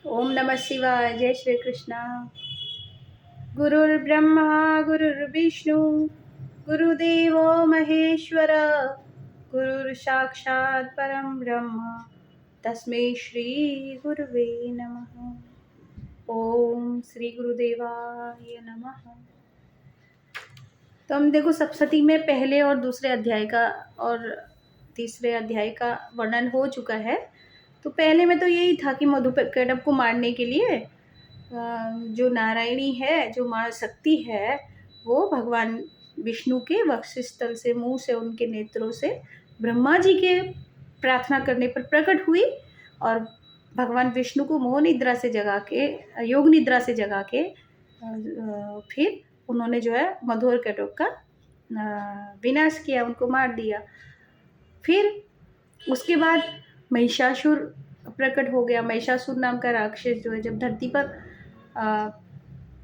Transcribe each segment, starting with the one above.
ओम नमः शिवाय। जय श्री कृष्णा। गुरुर्ब्रह्मा गुरुर्विष्णु गुरुदेवो महेश्वर गुरुर् साक्षात् परम ब्रह्म तस्मै श्री गुरुवे नमः। ओम श्री गुरुदेवाय नमः। तो हम देखो सप्तशती में पहले और दूसरे अध्याय का और तीसरे अध्याय का वर्णन हो चुका है। तो पहले में तो यही था कि मधुकैटभ को मारने के लिए जो नारायणी है, जो माँ शक्ति है, वो भगवान विष्णु के वक्षस्थल से, मुंह से, उनके नेत्रों से ब्रह्मा जी के प्रार्थना करने पर प्रकट हुई और भगवान विष्णु को मोह निद्रा से जगा के, योग निद्रा से जगा के फिर उन्होंने जो है मधुकैटभ का विनाश किया, उनको मार दिया। फिर उसके बाद महिषासुर प्रकट हो गया। महिषासुर नाम का राक्षस जो है जब धरती पर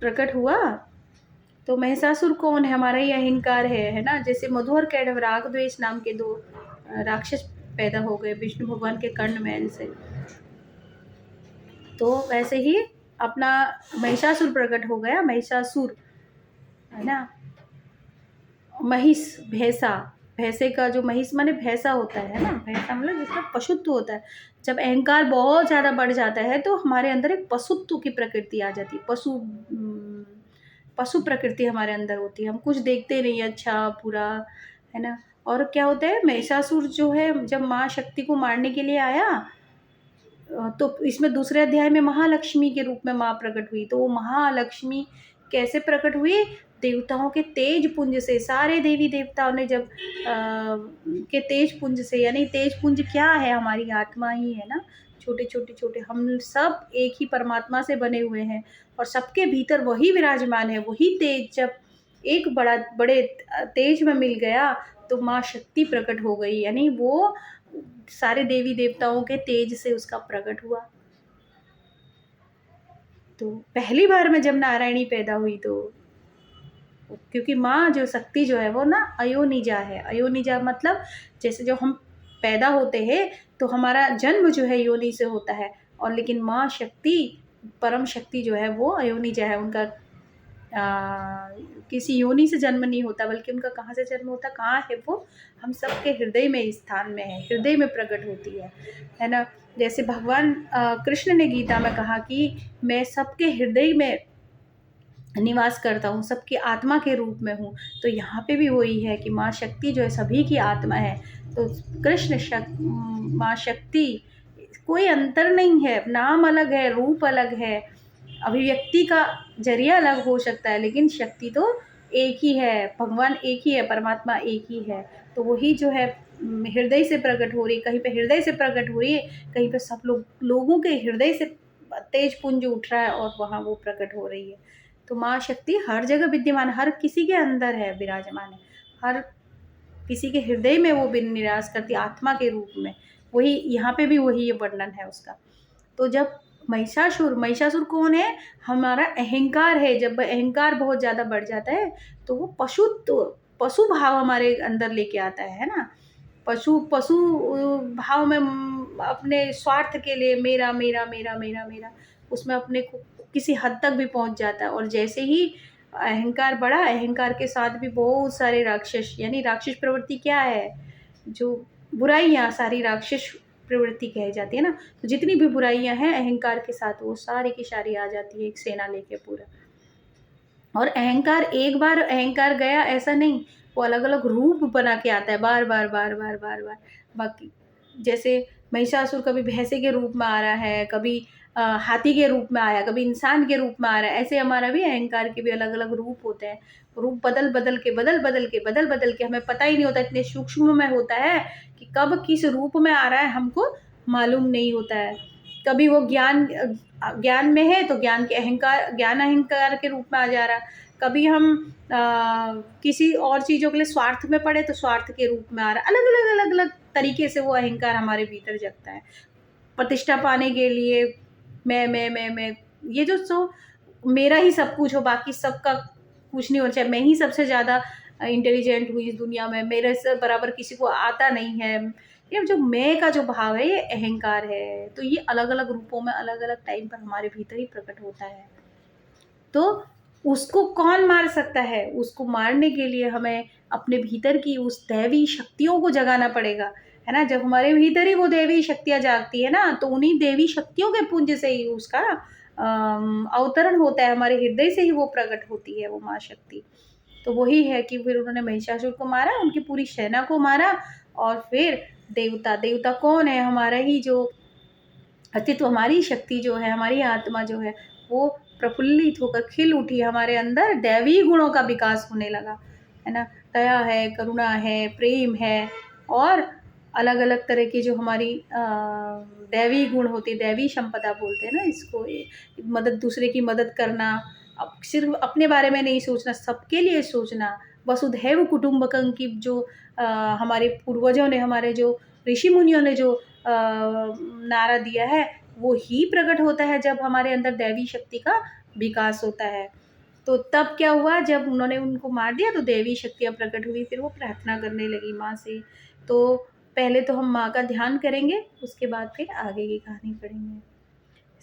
प्रकट हुआ तो महिषासुर कौन है? हमारा ही अहंकार है ना। जैसे मधु और कैटभ, राग द्वेष नाम के दो राक्षस पैदा हो गए विष्णु भगवान के कर्ण मैल से, तो वैसे ही अपना महिषासुर प्रकट हो गया। महिषासुर है ना, महिष, भैंसा, भैंसे का जो महिष माने भैंसा होता है ना, भैंसा मतलब जिसमें पशुत्व होता है। जब अहंकार बहुत ज़्यादा बढ़ जाता है तो हमारे अंदर एक पशुत्व की प्रकृति आ जाती है। पशु प्रकृति हमारे अंदर होती है। हम कुछ देखते नहीं अच्छा बुरा, है ना। और क्या होता है, महिषासुर जो है जब माँ शक्ति को मारने के लिए आया तो इसमें दूसरे अध्याय में महालक्ष्मी के रूप में माँ प्रकट हुई। तो वो महालक्ष्मी कैसे प्रकट हुई? देवताओं के तेज पुंज से। सारे देवी देवताओं ने जब के तेज पुंज से, यानी तेज पुंज क्या है? हमारी आत्मा ही है ना। छोटे छोटे छोटे हम सब एक ही परमात्मा से बने हुए हैं और सबके भीतर वही विराजमान है। वही तेज जब एक बड़े तेज में मिल गया तो माँ शक्ति प्रकट हो गई, यानी वो सारे देवी देवताओं के तेज से उसका प्रकट हुआ। तो पहली बार में जब नारायणी पैदा हुई तो क्योंकि माँ जो शक्ति जो है वो ना अयोनिजा है। अयोनिजा मतलब जैसे जो हम पैदा होते हैं तो हमारा जन्म जो है योनि से होता है, और लेकिन माँ शक्ति, परम शक्ति जो है वो अयोनिजा है। उनका किसी योनि से जन्म नहीं होता, बल्कि उनका कहाँ से जन्म होता, कहाँ है वो? हम सबके हृदय में, स्थान में है, हृदय में प्रकट होती है ना। जैसे भगवान कृष्ण ने गीता में कहा कि मैं सबके हृदय में निवास करता हूँ, सबकी आत्मा के रूप में हूँ। तो यहाँ पे भी वही है कि माँ शक्ति जो है सभी की आत्मा है। तो माँ शक्ति, कोई अंतर नहीं है, नाम अलग है, रूप अलग है, अभिव्यक्ति का जरिया अलग हो सकता है, लेकिन शक्ति तो एक ही है, भगवान एक ही है, परमात्मा एक ही है। तो वही जो है हृदय से प्रकट हो रही, कहीं पे हृदय से प्रकट हो रही है, कहीं पे सब लोगों के हृदय से तेज पुंज उठ रहा है और वहाँ वो प्रकट हो रही है। तो माँ शक्ति हर जगह विद्यमान, हर किसी के अंदर है, विराजमान है, हर किसी के हृदय में वो निवास करती आत्मा के रूप में। वही यहाँ पे भी वही ये वर्णन है उसका। तो जब महिषासुर कौन है? हमारा अहंकार है। जब अहंकार बहुत ज़्यादा बढ़ जाता है तो वो पशु भाव हमारे अंदर लेके आता है ना। पशु भाव में अपने स्वार्थ के लिए मेरा मेरा मेरा मेरा मेरा, उसमें अपने को किसी हद तक भी पहुंच जाता है। और जैसे ही अहंकार बढ़ा, अहंकार के साथ भी बहुत सारे राक्षस, यानी राक्षस प्रवृत्ति क्या है? जो बुराइयाँ, सारी राक्षस प्रवृत्ति कही जाती है ना। तो जितनी भी बुराइयां हैं अहंकार के साथ वो सारी की सारी आ जाती है, एक सेना लेके पूरा। और अहंकार, एक बार अहंकार गया ऐसा नहीं, वो अलग अलग रूप बना के आता है, बार बार बार बार बार बार। बाकी जैसे महिषासुर कभी भैंसे के रूप में आ रहा है, कभी हाथी के रूप में आया, कभी इंसान के रूप में आ रहा है। ऐसे हमारा भी अहंकार के भी अलग अलग रूप होते हैं। रूप बदल बदल के हमें पता ही नहीं होता, इतने सूक्ष्म में होता है कि कब किस रूप में आ रहा है हमको मालूम नहीं होता है। कभी वो ज्ञान में है तो ज्ञान अहंकार के रूप में आ जा रहा। कभी हम किसी और चीज़ों के लिए स्वार्थ में पड़े तो स्वार्थ के रूप में आ रहा। अलग अलग तरीके से वो अहंकार हमारे भीतर जगता है। प्रतिष्ठा पाने के लिए मैं, ये जो मेरा ही सब कुछ हो, बाकी सबका कुछ नहीं होना चाहिए, मैं ही सबसे ज़्यादा इंटेलिजेंट हुई इस दुनिया में, मेरे से बराबर किसी को आता नहीं है, ये जो मैं का जो भाव है ये अहंकार है। तो ये अलग अलग रूपों में अलग अलग टाइम पर हमारे भीतर ही प्रकट होता है। तो उसको कौन मार सकता है? उसको मारने के लिए हमें अपने भीतर की उस दैवी शक्तियों को जगाना पड़ेगा, है ना? जब हमारे भीतर ही वो दैवी शक्तियाँ जागती है ना, तो उन्हीं देवी शक्तियों के पुंज से ही उसका अवतरण होता है, हमारे हृदय से ही वो प्रकट होती है वो माँ शक्ति। तो वही है कि फिर उन्होंने महिषासुर को मारा, उनकी पूरी सेना को मारा, और फिर देवता कौन है? हमारा ही जो अस्तित्व, हमारी शक्ति जो है, हमारी आत्मा जो है, वो प्रफुल्लित होकर खिल उठी, हमारे अंदर दैवी गुणों का विकास होने लगा, है ना? दया है, करुणा है, प्रेम है, और अलग अलग तरह की जो हमारी दैवी गुण होती, दैवी संपदा बोलते हैं ना इसको, मदद, दूसरे की मदद करना, अब सिर्फ अपने बारे में नहीं सोचना, सबके लिए सोचना, वसुधैव कुटुम्बकम की जो हमारे पूर्वजों ने, हमारे जो ऋषि मुनियों ने जो नारा दिया है, वो ही प्रकट होता है जब हमारे अंदर दैवी शक्ति का विकास होता है। तो तब क्या हुआ, जब उन्होंने उनको मार दिया तो दैवी शक्तियाँ प्रकट हुई, फिर वो प्रार्थना करने लगी माँ से। तो पहले तो हम माँ का ध्यान करेंगे, उसके बाद फिर आगे की कहानी पढ़ेंगे।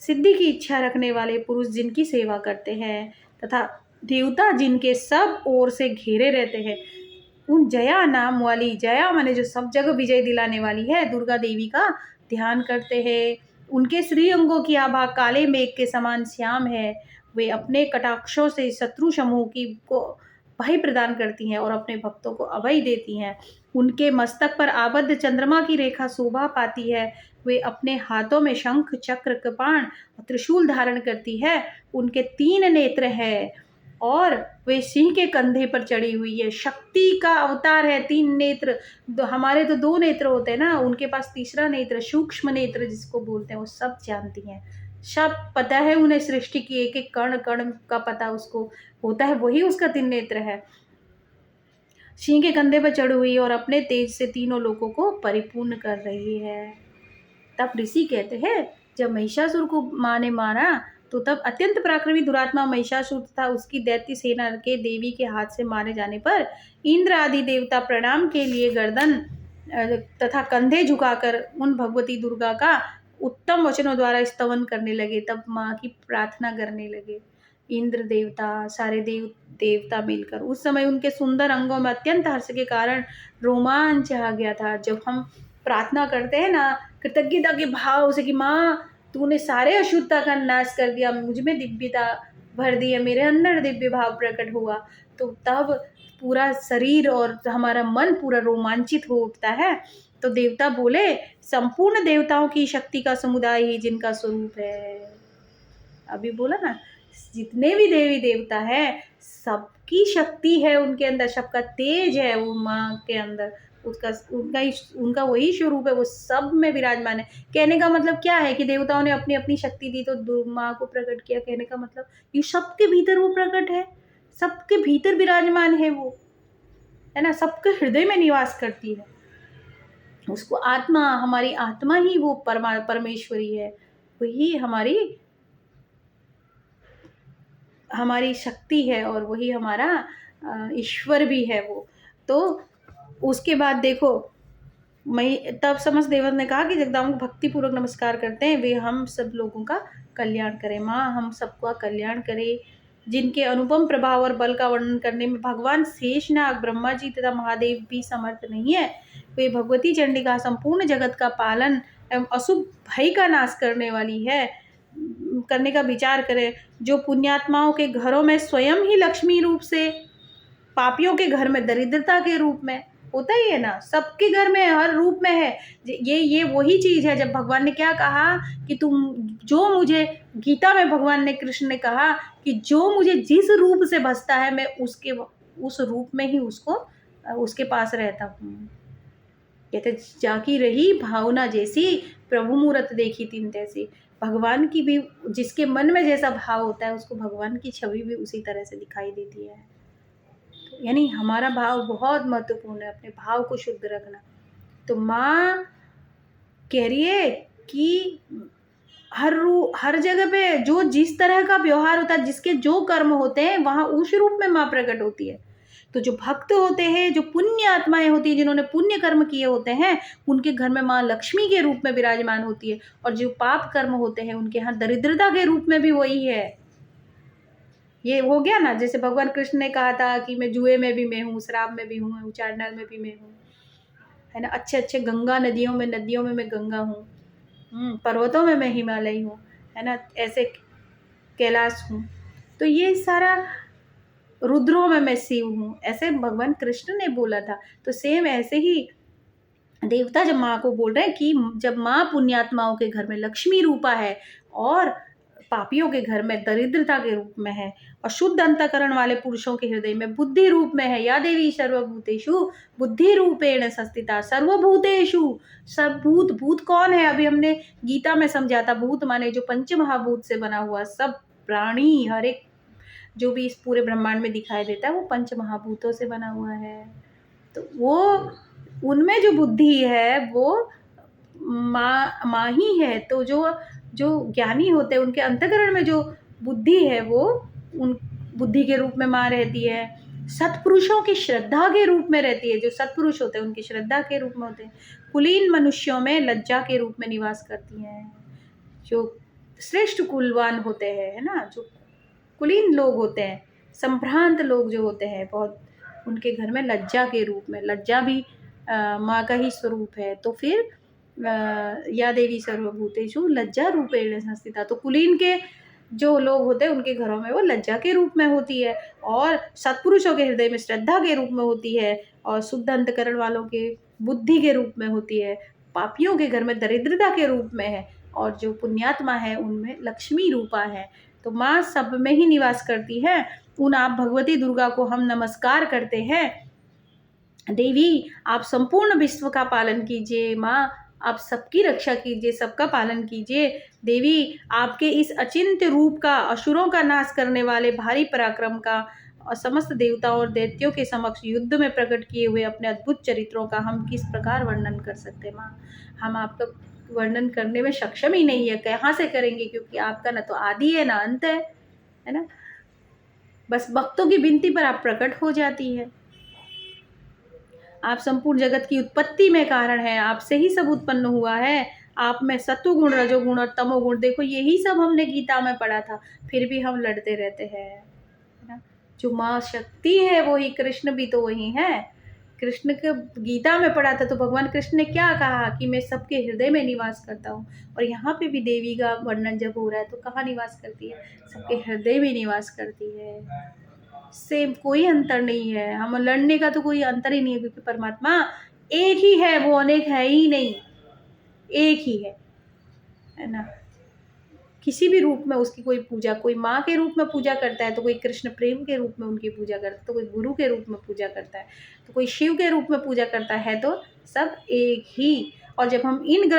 सिद्धि की इच्छा रखने वाले पुरुष जिनकी सेवा करते हैं तथा देवता जिनके सब ओर से घेरे रहते हैं, उन जया नाम वाली, जया माने जो सब जगह विजय दिलाने वाली है, दुर्गा देवी का ध्यान करते हैं। उनके श्री अंगों की आभा काले मेघ के समान श्याम है। वे अपने कटाक्षों से शत्रु समूह की को भय प्रदान करती हैं और अपने भक्तों को अभय देती हैं। उनके मस्तक पर आबद्ध चंद्रमा की रेखा शोभा पाती है। वे अपने हाथों में शंख, चक्र, कृपाण और त्रिशूल धारण करती है। उनके 3 नेत्र हैं और वे सिंह के कंधे पर चढ़ी हुई है। शक्ति का अवतार है, 3 नेत्र। हमारे तो 2 नेत्र होते हैं ना, उनके पास तीसरा नेत्र, सूक्ष्म नेत्र जिसको बोलते हैं, वो सब जानती हैं, सब पता है उन्हें, सृष्टि की एक एक कण कण का पता उसको होता है, वही उसका 3 नेत्र है। सिंह के कंधे पर चढ़ी हुई और अपने तेज से तीनों लोगों को परिपूर्ण कर रही है। तब ऋषि कहते हैं, जब महिषासुर को माँ ने मारा तो तब अत्यंत पराक्रमी दुरात्मा महिषासुर तथा उसकी दैत्य सेना के देवी के हाथ से मारे जाने पर इंद्र आदि देवता प्रणाम के लिए गर्दन तथा कंधे झुकाकर उन भगवती दुर्गा का उत्तम वचनों द्वारा स्तवन करने लगे। तब माँ की प्रार्थना करने लगे इंद्र देवता, सारे देवता मिलकर। उस समय उनके सुंदर अंगों में अत्यंत हर्ष के कारण रोमांच आ गया था। जब हम प्रार्थना करते हैं ना कृतज्ञता के भाव से कि माँ तूने सारे अशुद्धता का नाश कर दिया, मुझ में दिव्यता भर दी है, मेरे अंदर दिव्य भाव प्रकट हुआ, तो तब पूरा शरीर और हमारा मन पूरा रोमांचित हो उठता है। तो देवता बोले, संपूर्ण देवताओं की शक्ति का समुदाय ही जिनका स्वरूप है। अभी बोला ना, जितने भी देवी देवता है सबकी शक्ति है उनके अंदर, सबका तेज है वो माँ के अंदर, उनका वही स्वरूप है, वो सब में विराजमान है। कहने का मतलब क्या है कि देवताओं ने अपनी अपनी शक्ति दी तो माँ को प्रकट किया। कहने का मतलब ये सबके भीतर वो प्रकट है, सबके भीतर विराजमान है वो, है ना, सबके हृदय में निवास करती है। उसको आत्मा, हमारी आत्मा ही वो परमेश्वरी है, वही हमारी शक्ति है और वही हमारा ईश्वर भी है वो। तो उसके बाद देखो, तब समस्त देवता ने कहा कि जगदम्बा को भक्तिपूर्वक नमस्कार करते हैं, वे हम सब लोगों का कल्याण करें। माँ हम सबका कल्याण करे। जिनके अनुपम प्रभाव और बल का वर्णन करने में भगवान शेषनाग, ब्रह्मा जी तथा महादेव भी समर्थ नहीं है। वे भगवती चंडिका संपूर्ण जगत का पालन एवं अशुभ भय का नाश करने का विचार करें। जो पुण्यात्माओं के घरों में स्वयं ही लक्ष्मी रूप से, पापियों के घर में दरिद्रता के रूप में होता ही है ना, सबके घर में हर रूप में है। ये वही चीज़ है। जब भगवान ने क्या कहा कि तुम जो मुझे, गीता में भगवान ने, कृष्ण ने कहा कि जो मुझे जिस रूप से भजता है मैं उस रूप में ही उसके पास रहता हूँ। कहते जाकी रही भावना जैसी, प्रभु मूरत देखी तीन तैसी। भगवान की भी, जिसके मन में जैसा भाव होता है उसको भगवान की छवि भी उसी तरह से दिखाई देती है। यानी हमारा भाव बहुत महत्वपूर्ण है, अपने भाव को शुद्ध रखना। तो माँ कह रही है कि हर जगह पे जो जिस तरह का व्यवहार होता है, जिसके जो कर्म होते हैं, वहाँ उस रूप में माँ प्रकट होती है। तो जो भक्त होते हैं, जो पुण्य आत्माएं होती हैं, जिन्होंने पुण्य कर्म किए होते हैं, उनके घर में माँ लक्ष्मी के रूप में विराजमान होती है। और जो पाप कर्म होते हैं उनके यहाँ दरिद्रता के रूप में भी वही है। ये हो गया ना, जैसे भगवान कृष्ण ने कहा था कि मैं जुए में भी मैं हूँ, शराब में भी हूँ, चांडाल में भी मैं हूँ, है ना। अच्छे अच्छे गंगा नदियों में मैं गंगा हूँ, पर्वतों में मैं हिमालय हूँ, है ना, ऐसे कैलाश हूँ। तो ये सारा रुद्रों में मैं शिव हूँ, ऐसे भगवान कृष्ण ने बोला था। तो सेम ऐसे ही देवता जब माँ को बोल रहे हैं कि जब माँ पुण्यात्माओं के घर में लक्ष्मी रूपा है और पापियों के घर में दरिद्रता के रूप में है, और शुद्ध अंतकरण वाले पुरुषों के हृदय में बुद्धि रूप में है, या देवी सर्वभूतेषु बुद्धि रूपेण संस्थिता सर्वभूतेषु। सब भूत, भूत कौन है? अभी हमने गीता में समझा था, भूत माने जो पंच महाभूत से बना हुआ सब प्राणी, हर एक जो भी इस पूरे ब्रह्मांड में दिखाई देता है वो पंच महाभूतों से बना हुआ है। तो वो उनमें जो बुद्धि है वो माँ ही है। तो जो जो ज्ञानी होते हैं उनके अंतःकरण में जो बुद्धि है वो उन बुद्धि के रूप में माँ रहती है। सत्पुरुषों की श्रद्धा के रूप में रहती है, जो सत्पुरुष होते हैं उनकी श्रद्धा के रूप में होते हैं। कुलीन मनुष्यों में लज्जा के रूप में निवास करती हैं। जो श्रेष्ठ कुलवान होते हैं, है ना, जो कुलीन लोग होते हैं, संभ्रांत लोग जो होते हैं बहुत, उनके घर में लज्जा के रूप में, लज्जा भी माँ का ही स्वरूप है। तो फिर या देवी सर्वभूतेषु लज्जा रूपेण संस्थिता। तो कुलीन के जो लोग होते हैं उनके घरों में वो लज्जा के रूप में होती है, और सत्पुरुषों के हृदय में श्रद्धा के रूप में होती है, और शुद्ध अंतकरण वालों के बुद्धि के रूप में होती है, पापियों के घर में दरिद्रता के रूप में है, और जो पुण्यात्मा है उनमें लक्ष्मी रूपा है। तो माँ सब में ही निवास करती है। उन आप भगवती दुर्गा को हम नमस्कार करते हैं। देवी आप संपूर्ण विश्व का पालन कीजिए, माँ आप सबकी रक्षा कीजिए, सबका पालन कीजिए। देवी आपके इस अचिंत्य रूप का, असुरों का नाश करने वाले भारी पराक्रम का, और समस्त देवताओं और दैत्यों के समक्ष युद्ध में प्रकट किए हुए अपने अद्भुत चरित्रों का हम किस प्रकार वर्णन कर सकते हैं माँ? हम आपका वर्णन करने में सक्षम ही नहीं है, कहाँ से करेंगे, क्योंकि आपका न तो आदि है ना अंत है ना। बस भक्तों की विनती पर आप प्रकट हो जाती है। आप संपूर्ण जगत की उत्पत्ति में कारण है, आपसे ही सब उत्पन्न हुआ है। आप में सत्वगुण, रजोगुण और तमोगुण, देखो यही सब हमने गीता में पढ़ा था, फिर भी हम लड़ते रहते हैं, है ना। जो माँ शक्ति है वही, कृष्ण भी तो वही है। कृष्ण के गीता में पढ़ा था तो भगवान कृष्ण ने क्या कहा कि मैं सबके हृदय में निवास करता हूँ। और यहाँ पे भी देवी का वर्णन जब हो रहा है तो कहाँ निवास करती है? सबके हृदय में निवास करती है। सेम कोई अंतर नहीं है, हम लड़ने का तो कोई अंतर ही नहीं है, क्योंकि परमात्मा एक ही है, वो अनेक है ही नहीं, एक ही है ना। किसी भी रूप में उसकी कोई पूजा, कोई माँ के रूप में पूजा करता है, तो कोई कृष्ण प्रेम के रूप में उनकी पूजा करता है, तो कोई गुरु के रूप में पूजा करता है, तो कोई शिव के रूप में पूजा करता है, तो सब एक ही। और जब हम इन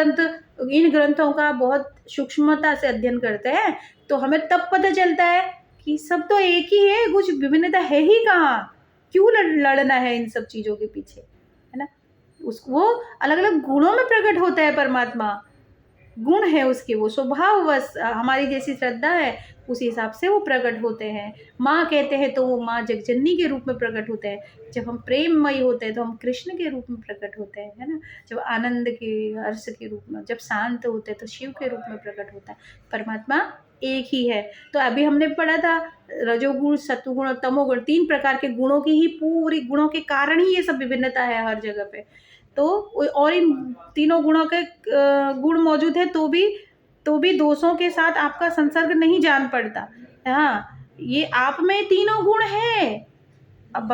ग्रंथों का बहुत सूक्ष्मता से अध्ययन करते हैं तो हमें तब पता चलता है कि सब तो एक ही है, कुछ विभिन्नता है ही कहाँ। क्यों लड़ना है इन सब चीज़ों के पीछे, है ना। वो अलग अलग गुणों में प्रकट होता है परमात्मा, गुण है उसके, वो स्वभाव बस हमारी जैसी श्रद्धा है उस हिसाब से वो प्रकट होते हैं। माँ कहते हैं तो वो माँ जगजननी के रूप में प्रकट होते हैं। जब हम प्रेममयी होते हैं तो हम कृष्ण के रूप में प्रकट होते हैं, है ना। जब आनंद के, हर्ष के रूप में, जब शांत होते हैं तो शिव के रूप में प्रकट होता है। परमात्मा एक ही है। तो अभी हमने पढ़ा था रजोगुण, सत्वगुण और तमोगुण, 3 प्रकार के गुणों की ही, पूरी गुणों के कारण ही ये सब विभिन्नता है हर जगह पे। तो और इन तीनों गुणों के गुण मौजूद है तो भी दोषों के साथ आपका संसर्ग नहीं जान पड़ता। हाँ, ये आप में तीनों गुण है। अब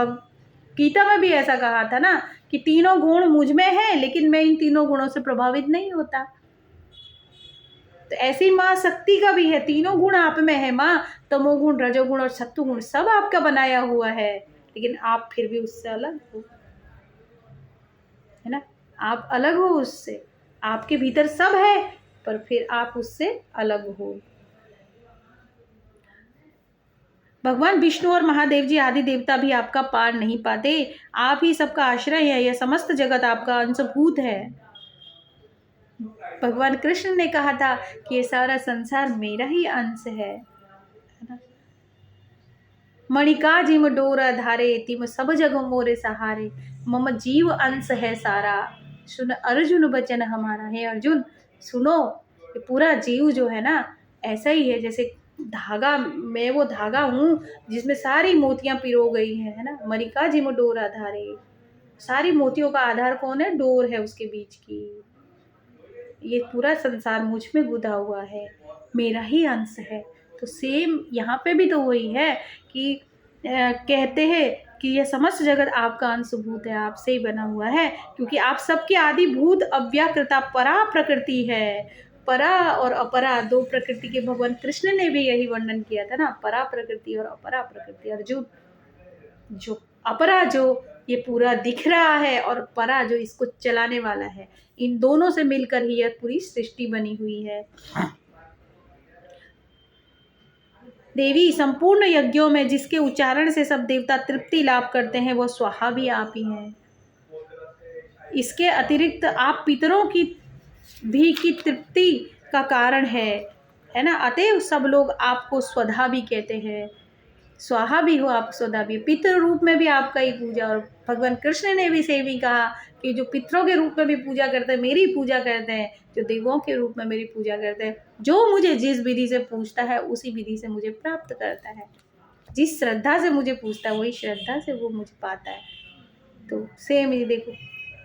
गीता में भी ऐसा कहा था ना कि तीनों गुण मुझ में है, लेकिन मैं इन तीनों गुणों से प्रभावित नहीं होता। तो ऐसी माँ शक्ति का भी है, तीनों गुण आप में है माँ, तमोगुण, रजोगुण और सत्वगुण सब आपका बनाया हुआ है, लेकिन आप फिर भी उससे अलग हो, है ना। आप अलग हो उससे, आपके भीतर सब है पर फिर आप उससे अलग हो। भगवान विष्णु और महादेव जी आदि देवता भी आपका पार नहीं पाते, आप ही सबका आश्रय है, यह समस्त जगत आपका अंशभूत है। भगवान कृष्ण ने कहा था कि ये सारा संसार मेरा ही अंश है ना। मणिका जिम डोर धारे तिम सब जग मोरे सहारे, मम जीव अंश है सारा, सुन अर्जुन बचन हमारा। है अर्जुन सुनो, ये पूरा जीव जो है ना ऐसा ही है जैसे धागा, मैं वो धागा हूँ जिसमें सारी मोतियां पिरो गई हैं, है ना। मणिका जिम डोर आधारे, सारी मोतियों का आधार कौन है? डोर है उसके बीच की। ये पूरा संसार मुझ में गुदा हुआ है, मेरा ही अंश है। तो सेम यहाँ पे भी तो वही है कि कहते हैं कि यह समस्त जगत आपका अंशभूत है, आपसे ही बना हुआ है, क्योंकि आप सबके आदिभूत अव्याकृता परा प्रकृति है। परा और अपरा दो प्रकृति के भगवान कृष्ण ने भी यही वर्णन किया था ना, परा प्रकृति और अपरा प्रकृति। अर्जुन, जो अपरा जो ये पूरा दिख रहा है और परा जो इसको चलाने वाला है, इन दोनों से मिलकर ही यह पूरी सृष्टि बनी हुई है। देवी, संपूर्ण यज्ञों में जिसके उच्चारण से सब देवता तृप्ति लाभ करते हैं, वह स्वाहा भी आप ही हैं। इसके अतिरिक्त आप पितरों की भी की तृप्ति का कारण है ना। अतएव सब लोग आपको स्वधा भी कहते हैं, स्वाहा भी हो आप, स्वधा भी। पितृ रूप में भी आपका ही पूजा, और भगवान कृष्ण ने भी सेम ही कहा कि जो पितरों के रूप में भी पूजा करते हैं मेरी पूजा करते हैं, जो देवों के रूप में मेरी पूजा करते हैं, जो मुझे जिस विधि से पूछता है उसी विधि से मुझे प्राप्त करता है। जिस श्रद्धा से मुझे पूछता है वही श्रद्धा से वो मुझे पाता है। तो सेम ही देखो,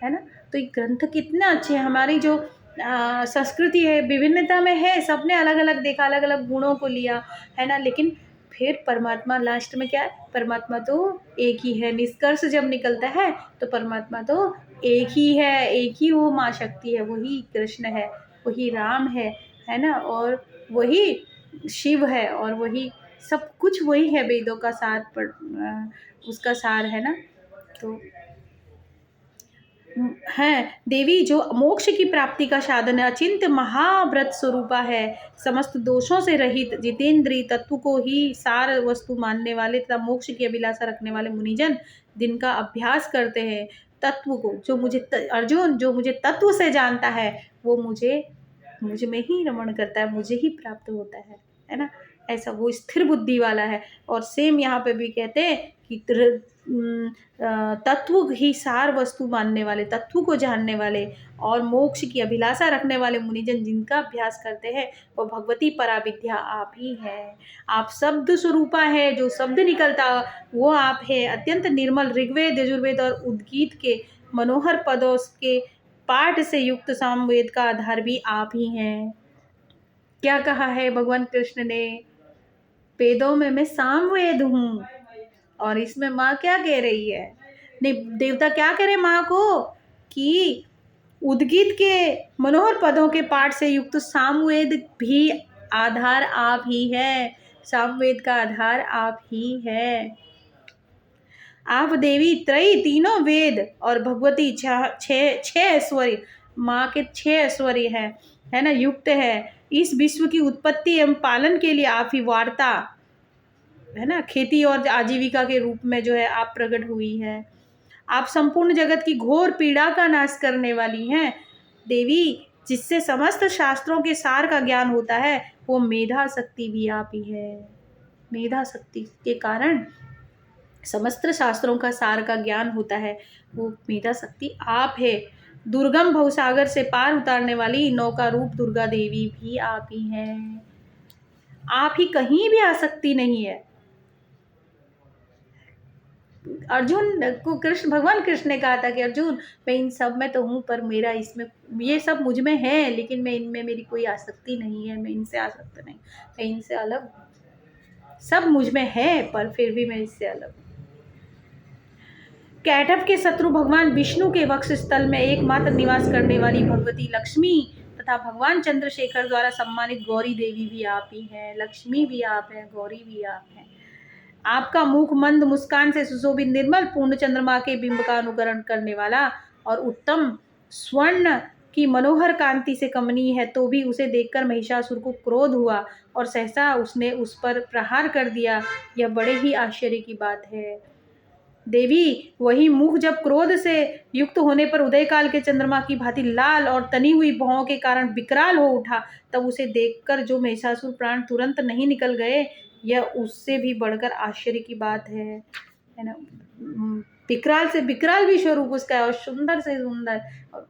है ना। तो ये ग्रंथ कितना अच्छे हैं। हमारी जो संस्कृति है विभिन्नता में है, सबने अलग अलग देखा, अलग अलग गुणों को लिया, है ना। लेकिन फिर परमात्मा लास्ट में क्या है? परमात्मा तो एक ही है। निष्कर्ष जब निकलता है तो परमात्मा तो एक ही है, एक ही वो माँ शक्ति है, वही कृष्ण है, वही राम है ना, और वही शिव है, और वही सब कुछ वही है। वेदों का सार उसका सार है ना। तो है देवी जो मोक्ष की प्राप्ति का साधन है, अचिंत्य महाव्रत स्वरूपा है, समस्त दोषों से रहित जितेंद्रीय तत्व को ही सार वस्तु मानने वाले तथा मोक्ष की अभिलाषा रखने वाले मुनिजन जिनका अभ्यास करते हैं, तत्व को जो मुझे अर्जुन जो मुझे तत्व से जानता है वो मुझ में ही रमण करता है, मुझे ही प्राप्त होता है ना। ऐसा वो स्थिर बुद्धि वाला है। और सेम यहाँ पे भी कहते हैं कि तत्व ही सार वस्तु मानने वाले, तत्व को जानने वाले और मोक्ष की अभिलाषा रखने वाले मुनिजन जिनका अभ्यास करते हैं वो भगवती पराविद्या आप ही है। आप शब्द स्वरूपा है, जो शब्द निकलता वो आप है। अत्यंत निर्मल ऋग्वेद, यजुर्वेद और उद्गीत के मनोहर पदों के पाठ से युक्त सामवेद का आधार भी आप ही हैं। क्या कहा है भगवान कृष्ण ने? वेदों में मैं सामवेद हूँ, और इसमें माँ क्या कह रही है? नहीं, देवता क्या कह रहे माँ को कि उद्गीत के मनोहर पदों के पाठ से युक्त सामवेद भी आधार आप ही है, सामवेद का आधार आप ही है। आप देवी त्रयी, तीनों वेद और भगवती छह ऐश्वर्य, माँ के 6 ऐश्वर्य है ना, युक्त है। इस विश्व की उत्पत्ति एवं पालन के लिए आप ही वार्ता, है ना, खेती और आजीविका के रूप में जो है आप प्रकट हुई है। आप संपूर्ण जगत की घोर पीड़ा का नाश करने वाली हैं देवी, जिससे समस्त शास्त्रों के सार का ज्ञान होता है, वो मेधा शक्ति भी आप ही है। मेधा शक्ति के कारण समस्त शास्त्रों का सार का ज्ञान होता है, वो मेधा शक्ति आप है। दुर्गम भवसागर से पार उतारने वाली नौका रूप दुर्गा देवी भी आप ही हैं। आप ही कहीं भी आसक्ति नहीं है। अर्जुन को भगवान कृष्ण ने कहा था कि अर्जुन मैं इन सब में तो हूँ, पर मेरा इसमें ये सब मुझ में है, लेकिन मैं इनमें मेरी कोई आसक्ति नहीं है, मैं इनसे आसक्त नहीं, मैं इनसे अलग। सब मुझ में है पर फिर भी मैं इससे अलग। कैटभ के शत्रु भगवान विष्णु के वक्ष स्थल में एकमात्र निवास करने वाली भगवती लक्ष्मी तथा भगवान चंद्रशेखर द्वारा सम्मानित गौरी देवी भी आप ही हैं। लक्ष्मी भी आप हैं, गौरी भी आप हैं। आपका मुख मंद मुस्कान से सुशोभित निर्मल पूर्ण चंद्रमा के बिंब का अनुकरण करने वाला और उत्तम स्वर्ण की मनोहर कांति से कमनीय है, तो भी उसे देखकर महिषासुर को क्रोध हुआ और सहसा उसने उस पर प्रहार कर दिया। यह बड़े ही आश्चर्य की बात है देवी। वही मुख जब क्रोध से युक्त होने पर उदयकाल के चंद्रमा की भांति लाल और तनी हुई भौं के कारण विकराल हो उठा, तब उसे देखकर जो महिषासुर प्राण तुरंत नहीं निकल गए, यह उससे भी बढ़कर आश्चर्य की बात है ना। विकराल से विकराल भी स्वरूप उसका है और सुंदर से सुंदर और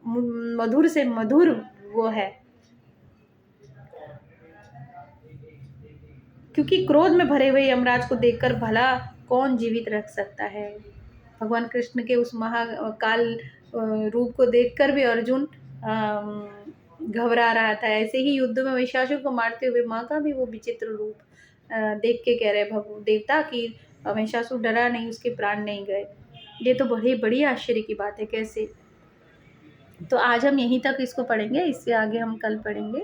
मधुर से मधुर वो है, क्योंकि क्रोध में भरे हुए यमराज को देखकर भला कौन जीवित रख सकता है। भगवान कृष्ण के उस महाकाल रूप को देखकर भी अर्जुन घबरा रहा था। ऐसे ही युद्ध में महिषासुर को मारते हुए माँ का भी वो विचित्र रूप देख के कह रहे देवता कि महिषासुर डरा नहीं, उसके प्राण नहीं गए। ये तो बड़ी बड़ी आश्चर्य की बात है। कैसे? तो आज हम यहीं तक इसको पढ़ेंगे, इससे आगे हम कल पढ़ेंगे।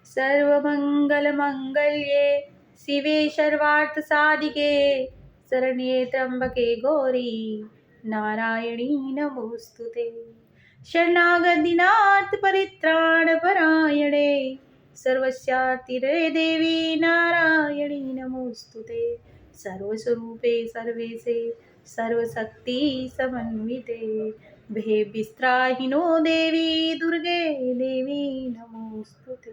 सर्वमंगल मंगल्ये शिवे सर्वार्थ साधिके शरण्ये त्र्यंबके गौरी नारायणी नमोस्तुते। शरणागतिनाथ परित्राण परायणे सर्वस्यार्थिहरे देवी नारायणी नमोस्तुते। सर्वस्वरूपे सर्वेशे सर्वशक्ति समन्विते भेभिस्त्राहिनो देवी दुर्गे देवी नमोस्तुते।